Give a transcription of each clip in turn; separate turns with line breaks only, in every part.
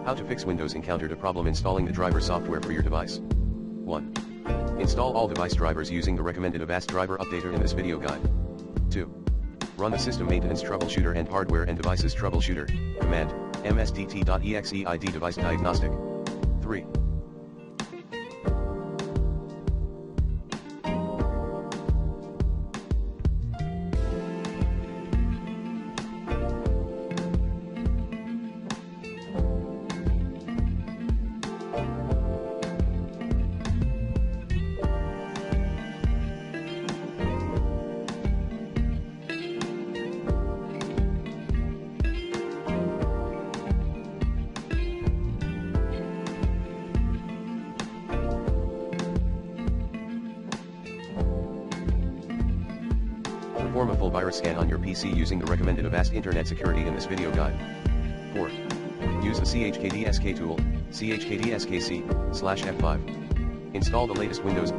How to fix Windows encountered a problem installing the driver software for your device. 1. Install all device drivers using the recommended Avast driver updater in this video guide. 2. Run the system maintenance troubleshooter and hardware and devices troubleshooter, command, msdt.exeid device diagnostic. 3. Perform a full virus scan on your PC using the recommended Avast Internet Security in this video guide. 4. Use the chkdsk tool, chkdskc/f5. Install the latest Windows.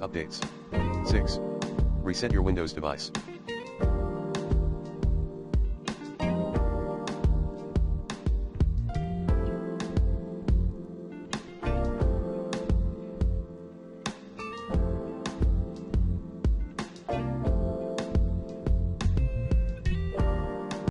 Updates. 6. Reset your Windows device.